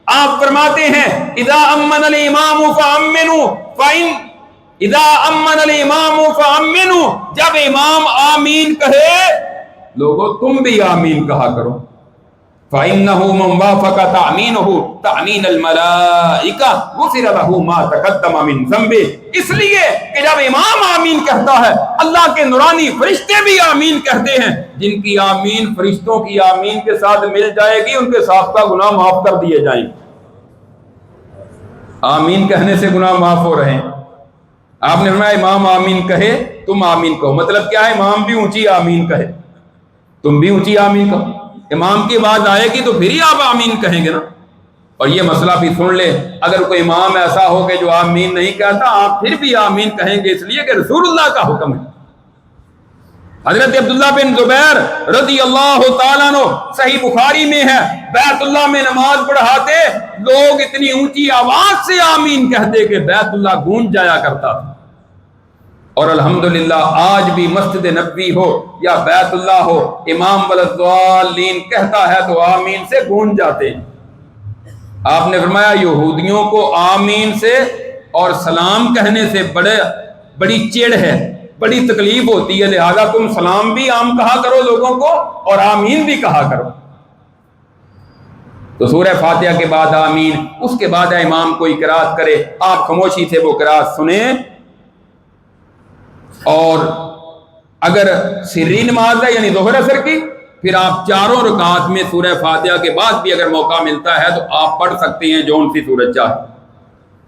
آپ فرماتے ہیں اذا امن الامام فامنوا اذا امن الامام فامنوا، جب امام آمین کہے لوگو تم بھی آمین کہا کرو۔ فإنه من وافق تأمینه تأمین الملائکہ غفر له ما تقدم من ذنبه، اس لیے کہ جب امام آمین کہتا ہے اللہ کے نورانی فرشتے بھی آمین کہتے ہیں، جن کی آمین فرشتوں کی آمین کے ساتھ مل جائے گی ان کے سابقہ گناہ معاف کر دیے جائیں گے۔ آمین کہنے سے گناہ معاف ہو رہے ہیں۔ آپ نے فرمایا امام آمین کہے تم آمین کہو، مطلب کیا ہے؟ امام بھی اونچی آمین کہے تم بھی اونچی آمین کہو، امام کی آواز آئے گی تو پھر ہی آپ آمین کہیں گے نا۔ اور یہ مسئلہ بھی سن لے، اگر کوئی امام ایسا ہو کہ جو آمین نہیں کہتا آپ پھر بھی آمین کہیں گے، اس لیے کہ رسول اللہ کا حکم ہے۔ حضرت عبداللہ بن زبیر رضی اللہ تعالیٰ عنہ صحیح بخاری میں ہے، بیت اللہ میں نماز پڑھاتے لوگ اتنی اونچی آواز سے آمین کہتے کہ بیت اللہ گونج جایا کرتا تھا۔ اور الحمدللہ آج بھی مسجد نبوی ہو یا بیت اللہ ہو، امام ولضالین کہتا ہے تو آمین سے گونج جاتے ہیں۔ آپ نے فرمایا یہودیوں کو آمین سے اور سلام کہنے سے بڑی چڑ ہے، بڑی تکلیف ہوتی ہے، لہذا تم سلام بھی عام کہا کرو لوگوں کو اور آمین بھی کہا کرو۔ تو سورہ فاتحہ کے بعد آمین، اس کے بعد امام کوئی قرات کرے آپ خاموشی سے وہ قرات سنیں، اور اگر سری نماز ہے یعنی ظہر اثر کی، پھر آپ چاروں رکعات میں سورہ فاتحہ کے بعد بھی اگر موقع ملتا ہے تو آپ پڑھ سکتے ہیں جون سی سورت چاہے۔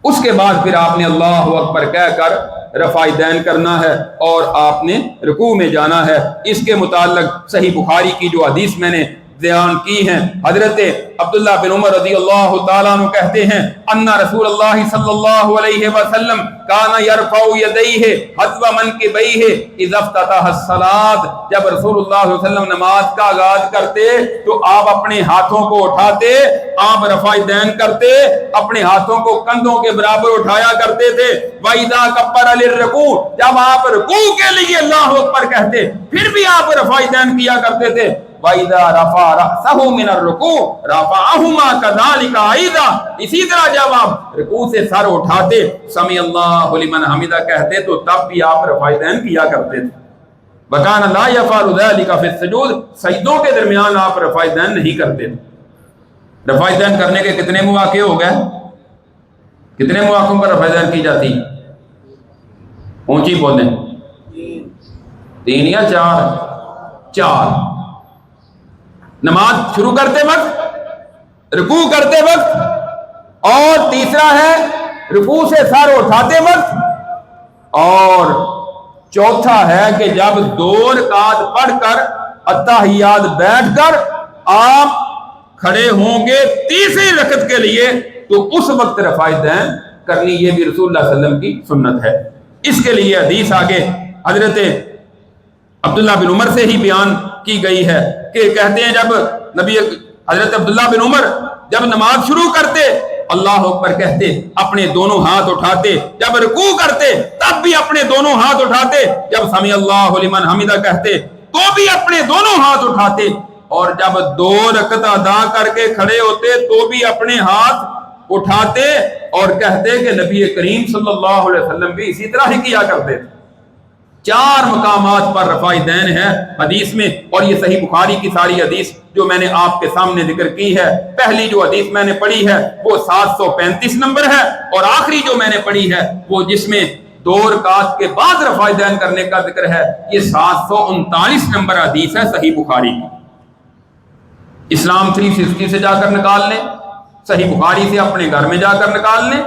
اس کے بعد پھر آپ نے اللہ اکبر کہہ کر رفع دین کرنا ہے اور آپ نے رکوع میں جانا ہے۔ اس کے متعلق صحیح بخاری کی جو حدیث میں نے بیان کی ہیں، حضرت عبداللہ بن عمر رضی اللہ تعالیٰ عنہ کہتے ہیں ان رسول اللہ صلی اللہ علیہ وسلم کان یرفع یدیہ حذو منکبیہ اذا افتتح الصلاۃ، جب رسول اللہ صلی اللہ علیہ وسلم نماز کا آغاز کرتے تو آپ اپنے ہاتھوں کو اٹھاتے، آپ رفع دین کرتے، اپنے ہاتھوں کو کندھوں کے برابر اٹھایا کرتے تھے۔ وَإِذَا كَبَّرَ لِلرُّكُوعِ، جب آپ رکوع کے لیے اللہ اکبر کہتے پھر بھی آپ رفع دین کیا کرتے تھے۔ وَإِذَا رَفَعَ رَأْسَهُ مِنَ الرُّكُوعِ رَفَعَهُمَا كَذَلِكَ أَيْضًا، اسی طرح جب آپ رکوع سے سر اٹھاتے سمی اللہ لمن حمدہ کہتے تو تب بھی آپ رفع دین کیا کرتے تھے۔ وَكَانَ لَا يَفْعَلُ ذَلِكَ فِي السُّجُودِ، سجدوں کے درمیان آپ رفع دین نہیں کرتے تھے۔ رفع دین کرنے کے کتنے مواقع ہو گئے؟ کتنے مواقعوں پر رفع دین کی جاتی؟ اونچی بولیں، 3 یا 4؟ 4۔ نماز شروع کرتے وقت، رکوع کرتے وقت، اور تیسرا ہے رکوع سے سر اٹھاتے وقت، اور چوتھا ہے کہ جب 2 رکعت پڑھ کر اتحیات بیٹھ کر آپ کھڑے ہوں گے تیسری رکعت کے لیے تو اس وقت رفع دین کرنی، یہ بھی رسول اللہ صلی اللہ علیہ وسلم کی سنت ہے۔ اس کے لیے حدیث آگے حضرت عبداللہ بن عمر سے ہی بیان کی گئی ہے کہ کہتے ہیں جب حضرت عبداللہ بن عمر جب نماز شروع کرتے اللہ اکبر کہتے، اپنے دونوں ہاتھ اٹھاتے، جب رکوع کرتے تب بھی اپنے دونوں ہاتھ اٹھاتے، جب سمی اللہ لمن حمدہ کہتے تو بھی اپنے دونوں ہاتھ اٹھاتے، اور جب 2 رکعت ادا کر کے کھڑے ہوتے تو بھی اپنے ہاتھ اٹھاتے اور کہتے کہ نبی کریم صلی اللہ علیہ وسلم بھی اسی طرح ہی کیا کرتے تھے۔ 4 مقامات پر رفع دین ہے حدیث میں، اور یہ صحیح بخاری کی ساری حدیث جو میں نے آپ کے سامنے ذکر کی ہے۔ پہلی جو حدیث میں نے پڑھی ہے وہ 735 نمبر ہے، اور آخری جو میں نے پڑھی ہے وہ جس میں 2 رکعات کے بعد رفع دین کرنے کا ذکر ہے، یہ 739 نمبر حدیث ہے صحیح بخاری کی۔ اسلام 360 سے جا کر نکال لیں، صحیح بخاری سے اپنے گھر میں جا کر نکال لیں،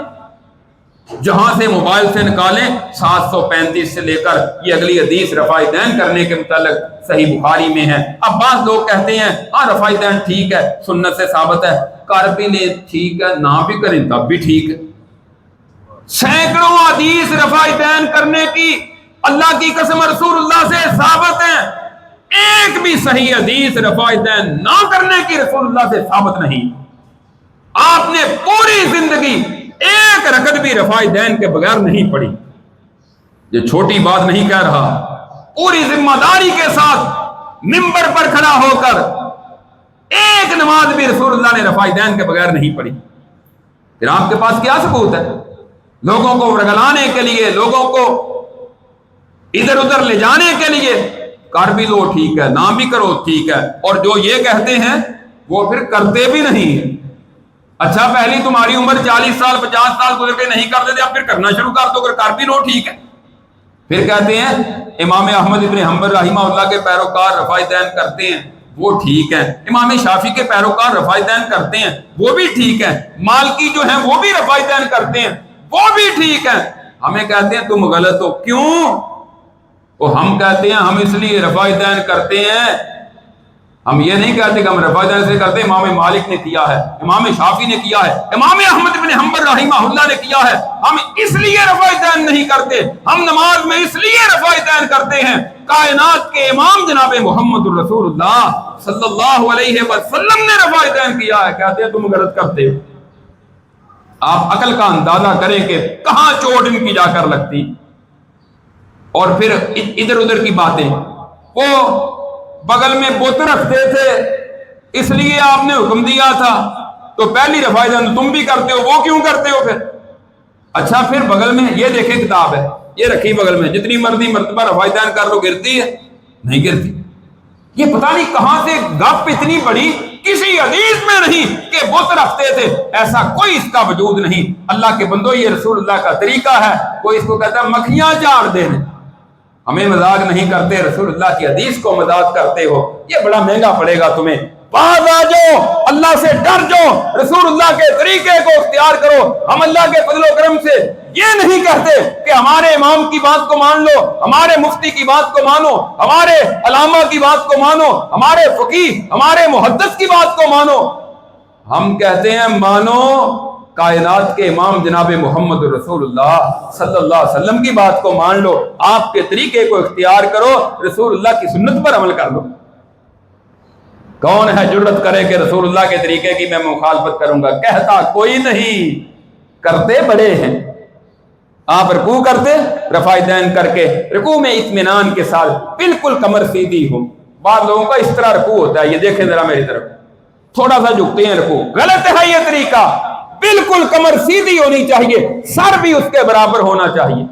جہاں سے موبائل سے نکالیں 735 سے لے کر یہ اگلی حدیث رفع دین کرنے کے متعلق صحیح بخاری میں ہے۔ اب بعض لوگ کہتے ہیں ہاں رفع دین ٹھیک ہے، سنت سے ثابت ہے، کر بھی لیں ٹھیک ہے، نہ بھی کریں تب بھی ٹھیک ہے۔ سینکڑوں حدیث رفع دین کرنے کی اللہ کی قسم رسول اللہ سے ثابت ہیں، ایک بھی صحیح حدیث رفع دین نہ کرنے کی رسول اللہ سے ثابت نہیں۔ آپ نے پوری زندگی ایک رکعت بھی رفع دین کے بغیر نہیں پڑھی۔ یہ چھوٹی بات نہیں کہہ رہا، پوری ذمہ داری کے ساتھ منبر پر کھڑا ہو کر ایک نماز بھی رسول اللہ نے رفع دین کے بغیر نہیں پڑھی۔ پھر آپ کے پاس کیا ثبوت ہے؟ لوگوں کو رگلانے کے لیے، لوگوں کو ادھر ادھر لے جانے کے لیے کر بھی لو ٹھیک ہے، نہ بھی کرو ٹھیک ہے، اور جو یہ کہتے ہیں وہ پھر کرتے بھی نہیں ہیں۔ اچھا پہلی تمہاری عمر 40 سال 50 سال گزر کے نہیں کرتے تھے، اب پھر کرنا شروع کر دو، اگر کر بھی لو ٹھیک ہے۔ پھر کہتے ہیں امام احمد ابن حنبل رحمہ اللہ کے پیروکار رفع دین کرتے ہیں، وہ ٹھیک ہے۔ امام شافعی کے پیروکار رفع دین کرتے ہیں، وہ بھی ٹھیک ہے۔ مالکی جو ہیں وہ بھی رفع دین کرتے ہیں، وہ بھی ٹھیک ہے۔ ہمیں کہتے ہیں تم غلط ہو، کیوں؟ وہ ہم کہتے ہیں ہم اس لیے رفع دین کرتے ہیں، ہم یہ نہیں کہتے کہ ہم رفع دین سے کرتے، امام مالک نے کیا ہے، امام شافعی نے کیا ہے، امام احمد بن حنبل رحمہ اللہ نے کیا ہے، ہم اس لیے رفع دین نہیں کرتے، ہم نماز میں اس لیے رفع دین کرتے ہیں۔ کائنات کے امام جناب محمد الرسول اللہ صلی اللہ علیہ وسلم نے رفع دین کیا ہے، کہتے ہیں تم غلط کرتے ہو۔ آپ عقل کا اندازہ کریں کہ کہاں چوٹ ان کی جا کر لگتی۔ اور پھر ادھر ادھر کی باتیں. وہ بغل میں بت رکھتے تھے اس لیے آپ نے حکم دیا تھا, تو پہلی رفع دین تم بھی کرتے ہو, وہ کیوں کرتے ہو پھر؟ اچھا پھر بغل میں یہ دیکھیں کتاب ہے, یہ رکھی بغل میں, جتنی مرضی مرتبہ رفع دین کر لو, گرتی ہے؟ نہیں گرتی. یہ پتہ نہیں کہاں سے گپ اتنی بڑی, کسی حدیث میں نہیں کہ بت رکھتے تھے, ایسا کوئی اس کا وجود نہیں. اللہ کے بندو یہ رسول اللہ کا طریقہ ہے. کوئی اس کو کہتا ہے مکھیاں چاڑ دینے, ہمیں مذاق نہیں کرتے, رسول اللہ کی حدیث کو مذاق کرتے ہو, یہ بڑا مہنگا پڑے گا تمہیں. باز آ جاؤ, اللہ سے ڈر جاؤ, رسول اللہ کے طریقے کو اختیار کرو. ہم اللہ کے فضل و کرم سے یہ نہیں کہتے کہ ہمارے امام کی بات کو مان لو, ہمارے مفتی کی بات کو مانو, ہمارے علامہ کی بات کو مانو, ہمارے فقیہ, ہمارے محدث کی بات کو مانو. ہم کہتے ہیں مانو کائنات کے امام جناب محمد رسول اللہ صلی اللہ علیہ وسلم کی بات کو مان لو, آپ کے طریقے کو اختیار کرو, رسول اللہ کی سنت پر عمل کر لو. کون ہے جرت کرے کہ رسول اللہ کے طریقے کی میں مخالفت کروں گا؟ کہتا کوئی نہیں, کرتے بڑے ہیں. آپ رکوع کرتے رفع دین کر کے, رکوع میں اطمینان کے ساتھ بالکل کمر سیدھی ہو. بعض لوگوں کا اس طرح رکوع ہوتا ہے, یہ دیکھیں ذرا میری طرف, تھوڑا سا جھکتے ہیں رکوع, غلط ہے یہ طریقہ. بالکل کمر سیدھی ہونی چاہیے, سر بھی اس کے برابر ہونا چاہیے.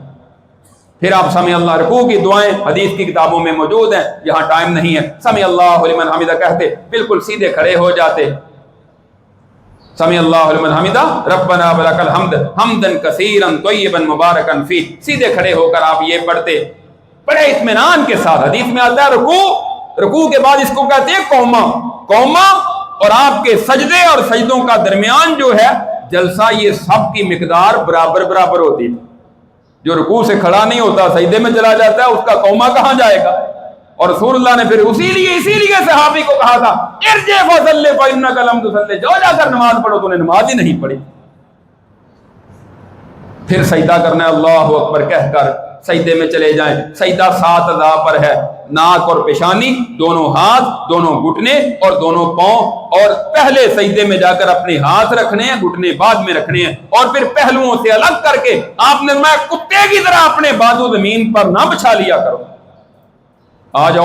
پھر آپ سمع اللہ, رکوع کی دعائیں حدیث کی کتابوں میں موجود ہیں, یہاں ٹائم نہیں ہے. سمع اللہ لمن حمدہ کہتے بالکل سیدھے کھڑے ہو جاتے. سمع اللہ لمن حمدہ ربنا ولک الحمد حمدا کثیرا طیبا مبارکا فیہ, سیدھے کھڑے ہو کر آپ یہ پڑھتے بڑے اطمینان کے ساتھ. حدیث میں آتا ہے رکوع کے بعد اس کو کہتے ہیں قوما, اور آپ کے سجدے اور سجدوں کا درمیان جو ہے جلسہ, یہ سب کی مقدار برابر ہوتی ہے. جو رکوع سے کھڑا نہیں ہوتا سجدے میں چلا جاتا ہے, اس کا قوما کہاں جائے گا؟ اور رسول اللہ نے پھر اسی لیے صحابی کو کہا تھا ارجع فصلی فانک لم تصلی, جا کر نماز پڑھو, تو نے نماز ہی نہیں پڑھی. پھر سجدہ کرنا ہے اللہ اکبر کہہ کر سجدے میں چلے جائیں. سجدہ 7 اعضاء پر ہے, ناک اور پیشانی, دونوں ہاتھ, دونوں گھٹنے اور دونوں پاؤں. اور پہلے سجدے میں جا کر اپنے ہاتھ رکھنے ہیں, گھٹنے بعد میں رکھنے ہیں, اور پھر پہلوؤں سے الگ کر کے آپ نے فرمایا کتے کی طرح اپنے بازو زمین پر نہ بچھا لیا کرو. آج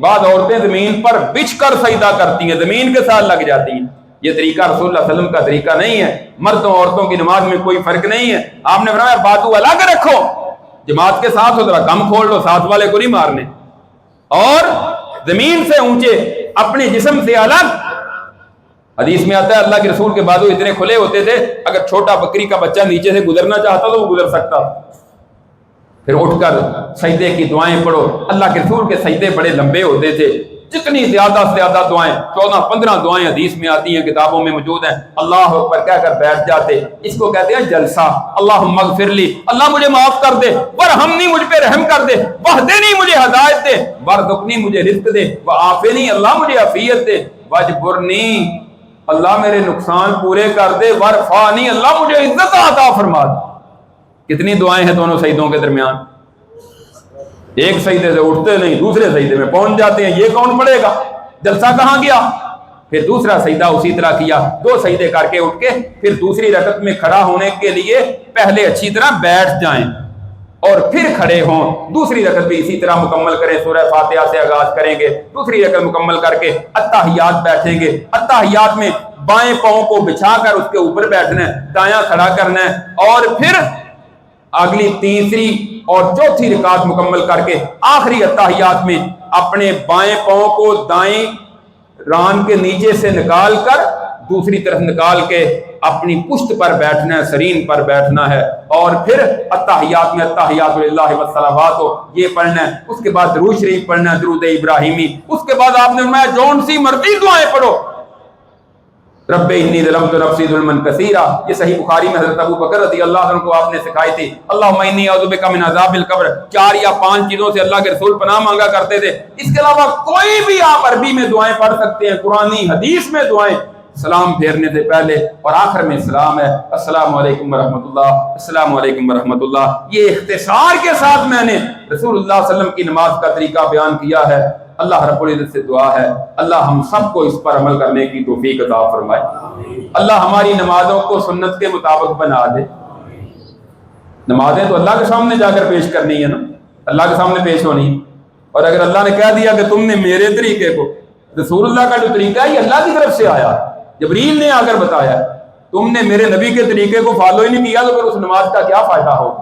بعض عورتیں زمین پر بچھ کر سجدہ کرتی ہیں, زمین کے ساتھ لگ جاتی ہیں. یہ طریقہ رسول اللہ صلی اللہ علیہ وسلم کا طریقہ نہیں ہے. مردوں عورتوں کی نماز میں کوئی فرق نہیں ہے. آپ نے فرمایا بازو الگ رکھو, جماعت کے ساتھ ہو, ذرا کم کھول لو, ساتھ والے کو نہیں مارنے, اور زمین سے اونچے, اپنے جسم سے الگ. حدیث میں آتا ہے اللہ کے رسول کے بازو اتنے کھلے ہوتے تھے, اگر چھوٹا بکری کا بچہ نیچے سے گزرنا چاہتا تو وہ گزر سکتا. پھر اٹھ کر سجدے کی دعائیں پڑھو. اللہ کے رسول کے سجدے بڑے لمبے ہوتے تھے, جتنی زیادہ سے زیادہ دعائیں, 14-15 دعائیں حدیث میں آتی ہیں, کتابوں میں موجود ہیں. اللہ اکبر کہہ کر بیٹھ جاتے. اس کو کہتے ہیں جلسہ. اللہم اغفر لی, اللہ مجھے معاف کر دے, ورحمنی, مجھ پہ رحم کر دے, واہدنی, مجھے ہدایت دے, وارزقنی, مجھے رزق دے, وعافنی, اللہ مجھے عافیت دے, واجبرنی, اللہ میرے نقصان پورے کر دے, ورفعنی, اللہ مجھے عزت عطا فرما دے. کتنی دعائیں ہیں دونوں سجدوں کے درمیان. ایک سجدے سے اٹھتے نہیں, دوسرے سجدے میں پہنچ جاتے ہیں, یہ کون پڑھے گا؟ جلسہ کہاں گیا؟ پھر دوسرا سجدہ اسی طرح کیا, 2 سجدے کر کے اٹھ کے پھر دوسری رکعت میں کھڑا ہونے کے لیے پہلے اچھی طرح بیٹھ جائیں اور پھر کھڑے ہوں. دوسری رکعت بھی اسی طرح مکمل کریں, سورہ فاتحہ سے آغاز کریں گے, دوسری رکعت مکمل کر کے اتحیات بیٹھیں گے. اتحیات میں بائیں پاؤں کو بچھا کر اس کے اوپر بیٹھنا ہے, دایاں کھڑا کرنا ہے, اور پھر اگلی تیسری اور چوتھی رکعت مکمل کر کے آخری اتحیات میں اپنے بائیں پاؤں کو دائیں ران کے نیچے سے نکال کر دوسری طرف نکال کے اپنی پشت پر بیٹھنا ہے, سرین پر بیٹھنا ہے, اور پھر اتحیات میں اتحیات للہ والصلوات یہ پڑھنا ہے. اس کے بعد درود شریف پڑھنا ہے, درود ابراہیمی. اس کے بعد آپ نے فرمایا جون سی مرضی دعائیں پڑھو. رب انی ظلمت نفسی ظلما کثیرا, یہ صحیح بخاری میں حضرت ابو بکر رضی اللہ عنہ کو آپ نے سکھائی تھی. اللہم انی اعوذ بک من عذاب القبر. 4 یا 5 چیزوں سے اللہ کے رسول پناہ مانگا کرتے تھے. اس کے علاوہ کوئی بھی آپ عربی میں دعائیں پڑھ سکتے ہیں, قرآنی حدیث میں دعائیں. سلام پھیرنے سے پہلے اور آخر میں سلام ہے, السلام علیکم ورحمۃ اللہ, السلام علیکم ورحمۃ اللہ. یہ اختصار کے ساتھ میں نے رسول اللہ صلی اللہ علیہ وسلم کی نماز کا طریقہ بیان کیا ہے. اللہ رب العزت سے دعا ہے اللہ ہم سب کو اس پر عمل کرنے کی توفیق عطا فرمائے. اللہ ہماری نمازوں کو سنت کے مطابق بنا دے. نمازیں تو اللہ کے سامنے جا کر پیش کرنی ہے نا, اللہ کے سامنے پیش ہونی. اور اگر اللہ نے کہہ دیا کہ تم نے میرے طریقے کو، رسول اللہ کا جو طریقہ ہے یہ اللہ کی طرف سے آیا، جبریل نے آ کر بتایا، تم نے میرے نبی کے طریقے کو فالو ہی نہیں کیا تو پھر اس نماز کا کیا فائدہ ہو.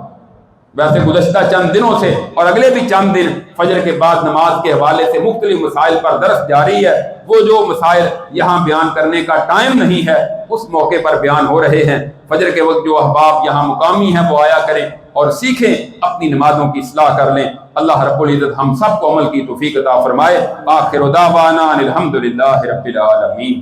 ویسے گزشتہ چند دنوں سے اور اگلے بھی چند دن فجر کے بعد نماز کے حوالے سے مختلف مسائل پر درس جاری ہے. وہ جو مسائل یہاں بیان کرنے کا ٹائم نہیں ہے اس موقع پر بیان ہو رہے ہیں. فجر کے وقت جو احباب یہاں مقامی ہیں وہ آیا کریں اور سیکھیں، اپنی نمازوں کی اصلاح کر لیں. اللہ رب العزت ہم سب کو عمل کی توفیق عطا فرمائے. آخر دعوانا ان الحمدللہ رب العالمین.